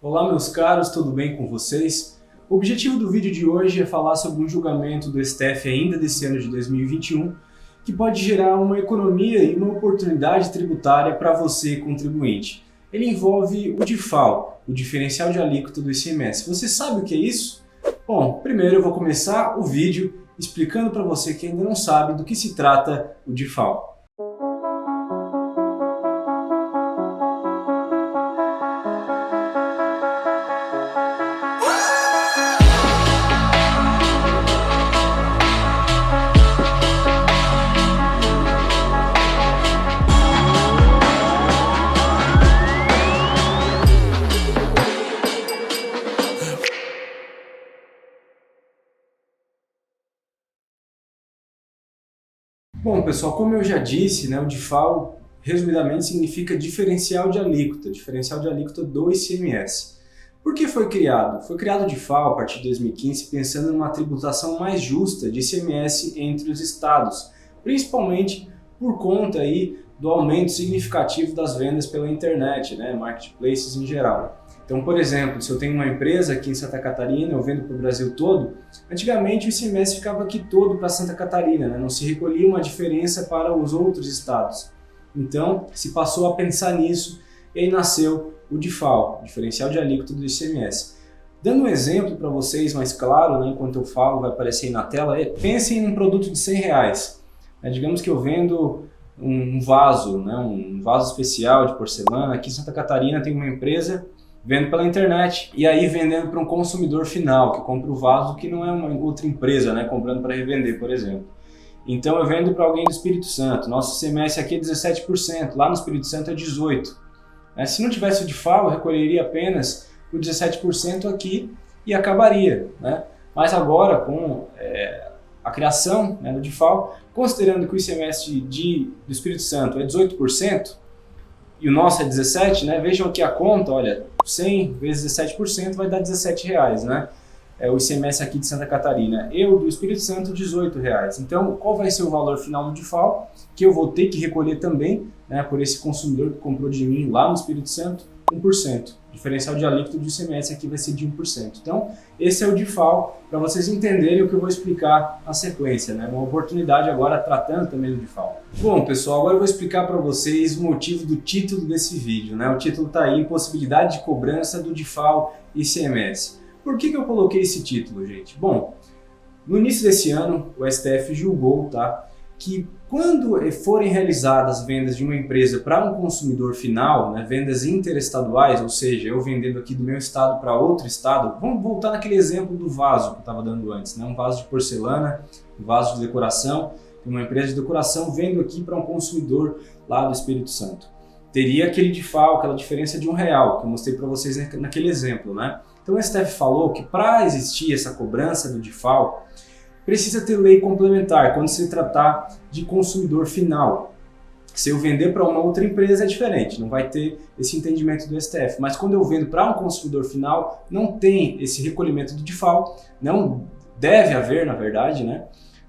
Olá meus caros, tudo bem com vocês? O objetivo do vídeo de hoje é falar sobre um julgamento do STF ainda desse ano de 2021 que pode gerar uma economia e uma oportunidade tributária para você, contribuinte. Ele envolve o DIFAL, o diferencial de alíquota do ICMS. Você sabe o que é isso? Bom, primeiro eu vou começar o vídeo explicando para você que ainda não sabe do que se trata o DIFAL. Bom, pessoal, como eu já disse, o DIFAL, resumidamente, significa diferencial de alíquota do ICMS. Por que foi criado? Foi criado o DIFAL a partir de 2015 pensando numa tributação mais justa de ICMS entre os estados, principalmente por conta aí do aumento significativo das vendas pela internet, marketplaces em geral. Então, por exemplo, se eu tenho uma empresa aqui em Santa Catarina, eu vendo para o Brasil todo, antigamente o ICMS ficava aqui todo para Santa Catarina, não se recolhia uma diferença para os outros estados. Então, se passou a pensar nisso e aí nasceu o DIFAL, Diferencial de Alíquota do ICMS. Dando um exemplo para vocês mais claro, enquanto eu falo, vai aparecer aí na tela, pensem em um produto de R$100. Digamos que eu vendo um vaso, um vaso especial de porcelana. Aqui em Santa Catarina tem uma empresa vendo pela internet e aí vendendo para um consumidor final que compra o vaso, que não é uma outra empresa comprando para revender, por exemplo. Então eu vendo para alguém do Espírito Santo, nosso ICMS aqui é 17%, lá no Espírito Santo é 18%. Se não tivesse o DIFAL, eu recolheria apenas o 17% aqui e acabaria. Mas agora, com a criação do DIFAL, considerando que o ICMS do Espírito Santo é 18%, e o nosso é 17%, vejam aqui a conta, olha, 100 vezes 17% vai dar R$17, o ICMS aqui de Santa Catarina. Eu, do Espírito Santo, R$18. Então, qual vai ser o valor final do DIFAL? Que eu vou ter que recolher também, por esse consumidor que comprou de mim lá no Espírito Santo, 1%. O diferencial de alíquota do ICMS aqui vai ser de 1%. Então, esse é o DIFAL, para vocês entenderem o que eu vou explicar na sequência. Uma oportunidade agora tratando também do DIFAL. Bom, pessoal, agora eu vou explicar para vocês o motivo do título desse vídeo. O título está aí, Impossibilidade de Cobrança do DIFAL ICMS. Por que eu coloquei esse título, gente? Bom, no início desse ano, o STF julgou que quando forem realizadas vendas de uma empresa para um consumidor final, vendas interestaduais, ou seja, eu vendendo aqui do meu estado para outro estado, vamos voltar naquele exemplo do vaso que eu estava dando antes, um vaso de porcelana, um vaso de decoração, uma empresa de decoração vendo aqui para um consumidor lá do Espírito Santo. Teria aquele DIFAL, aquela diferença de R$1, que eu mostrei para vocês naquele exemplo. Então o STF falou que para existir essa cobrança do DIFAL, precisa ter lei complementar quando se tratar de consumidor final. Se eu vender para uma outra empresa é diferente, não vai ter esse entendimento do STF. Mas quando eu vendo para um consumidor final, não tem esse recolhimento do DIFAL, não deve haver, na verdade,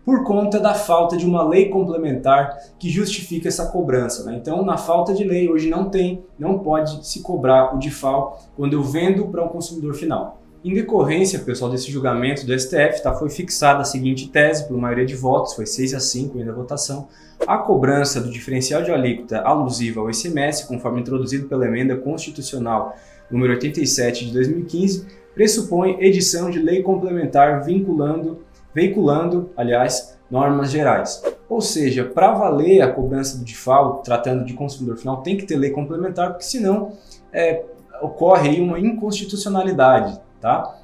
por conta da falta de uma lei complementar que justifica essa cobrança. Então, na falta de lei, hoje não pode se cobrar o DIFAL quando eu vendo para um consumidor final. Em decorrência, pessoal, desse julgamento do STF, foi fixada a seguinte tese por maioria de votos, foi 6-5 ainda a votação: a cobrança do diferencial de alíquota alusiva ao ICMS, conforme introduzido pela emenda constitucional número 87 de 2015, pressupõe edição de lei complementar veiculando, normas gerais. Ou seja, para valer a cobrança do DIFAL, tratando de consumidor final, tem que ter lei complementar, porque senão ocorre aí uma inconstitucionalidade.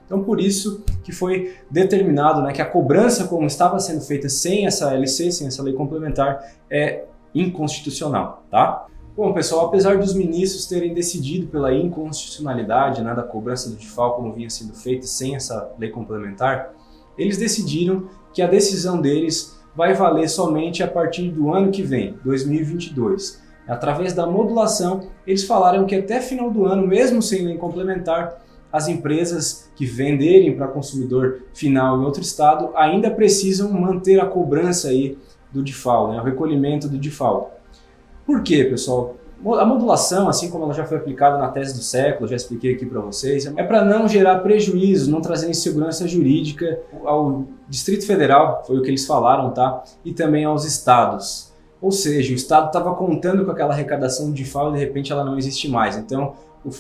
Então, por isso que foi determinado que a cobrança, como estava sendo feita sem essa LC, sem essa lei complementar, é inconstitucional. Bom, pessoal, apesar dos ministros terem decidido pela inconstitucionalidade da cobrança do DIFAL, como vinha sendo feita sem essa lei complementar, eles decidiram que a decisão deles vai valer somente a partir do ano que vem, 2022. Através da modulação, eles falaram que até final do ano, mesmo sem lei complementar, as empresas que venderem para consumidor final em outro estado ainda precisam manter a cobrança aí do DIFAL, o recolhimento do DIFAL. Por quê, pessoal? A modulação, assim como ela já foi aplicada na tese do século, já expliquei aqui para vocês, é para não gerar prejuízo, não trazer insegurança jurídica ao Distrito Federal, foi o que eles falaram, tá? E também aos estados. Ou seja, o estado estava contando com aquela arrecadação de FAO e de repente ela não existe mais. Então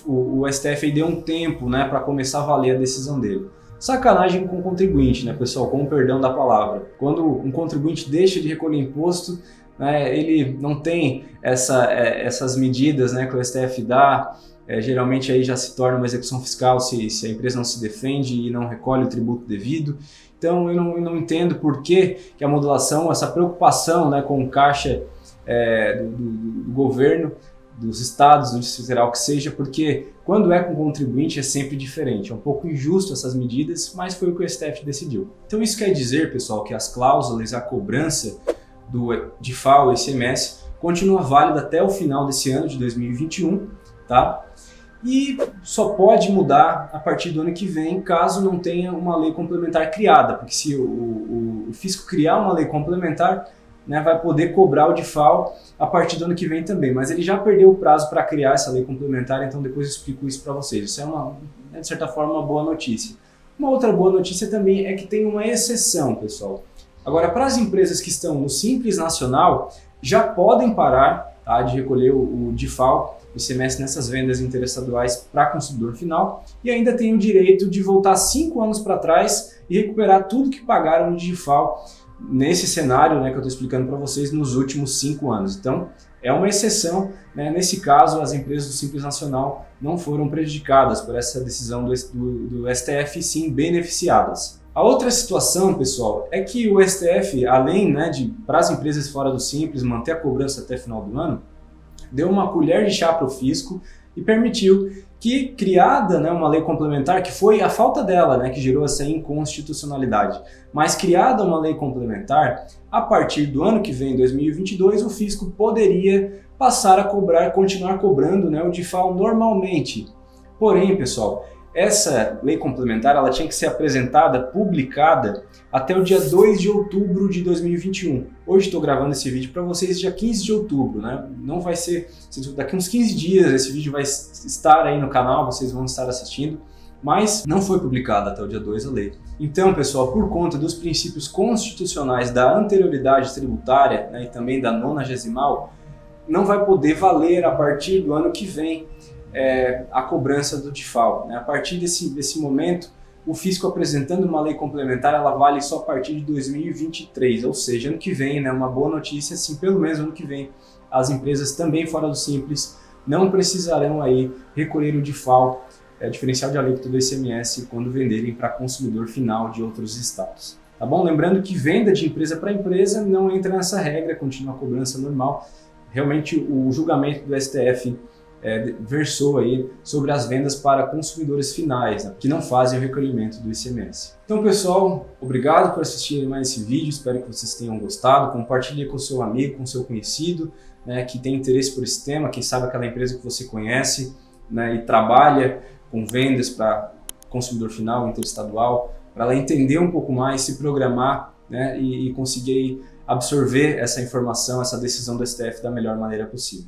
o STF aí deu um tempo, né, para começar a valer a decisão dele. Sacanagem com o contribuinte, né, pessoal, com o perdão da palavra. Quando um contribuinte deixa de recolher imposto, né, ele não tem essas medidas, né, que o STF dá, geralmente aí já se torna uma execução fiscal se a empresa não se defende e não recolhe o tributo devido. Então eu não entendo por que a modulação, essa preocupação, né, com o caixa do governo, dos estados, do Distrito Federal, que seja, porque quando é com contribuinte é sempre diferente. É um pouco injusto essas medidas, mas foi o que o STF decidiu. Então isso quer dizer, pessoal, que as cláusulas, a cobrança de FAO e ICMS continua válida até o final desse ano de 2021, tá? E só pode mudar a partir do ano que vem, caso não tenha uma lei complementar criada, porque se o fisco criar uma lei complementar, né, vai poder cobrar o DIFAL a partir do ano que vem também, mas ele já perdeu o prazo para criar essa lei complementar, então depois eu explico isso para vocês. Isso é, de certa forma, uma boa notícia. Uma outra boa notícia também é que tem uma exceção, pessoal. Agora, para as empresas que estão no Simples Nacional, já podem parar, tá, de recolher o DIFAL, o ICMS nessas vendas interestaduais para consumidor final, e ainda tem o direito de voltar 5 anos para trás e recuperar tudo que pagaram de DIFAL nesse cenário, né, que eu estou explicando para vocês nos últimos 5 anos. Então, é uma exceção, né? Nesse caso, as empresas do Simples Nacional não foram prejudicadas por essa decisão do STF, sim beneficiadas. A outra situação, pessoal, é que o STF, além, né, de para as empresas fora do Simples manter a cobrança até final do ano, deu uma colher de chá para o fisco e permitiu que, criada, né, uma lei complementar, que foi a falta dela, né, que gerou essa inconstitucionalidade, mas criada uma lei complementar, a partir do ano que vem, 2022, o fisco poderia passar a continuar cobrando, né, o DIFAL normalmente. Porém, pessoal, essa lei complementar ela tinha que ser apresentada, publicada, até o dia 2 de outubro de 2021. Hoje estou gravando esse vídeo para vocês dia 15 de outubro, né? Não vai ser, daqui uns 15 dias esse vídeo vai estar aí no canal, vocês vão estar assistindo, mas não foi publicada até o dia 2 a lei. Então, pessoal, por conta dos princípios constitucionais da anterioridade tributária, né, e também da 90ª, não vai poder valer a partir do ano que vem a cobrança do DIFAL, né? A partir desse momento, o fisco apresentando uma lei complementar, ela vale só a partir de 2023, ou seja, ano que vem, né? Uma boa notícia, assim, pelo menos ano que vem, as empresas também fora do Simples não precisarão aí recolher o DIFAL, diferencial de alíquota do ICMS, quando venderem para consumidor final de outros estados. Tá bom? Lembrando que venda de empresa para empresa não entra nessa regra, continua a cobrança normal. Realmente o julgamento do STF versou aí sobre as vendas para consumidores finais, né, que não fazem o recolhimento do ICMS. Então, pessoal, obrigado por assistirem mais esse vídeo, espero que vocês tenham gostado. Compartilhe com seu amigo, com seu conhecido, né, que tem interesse por esse tema, quem sabe aquela empresa que você conhece, né, e trabalha com vendas para consumidor final, interestadual, para ela entender um pouco mais, se programar, né, e conseguir absorver essa informação, essa decisão do STF da melhor maneira possível.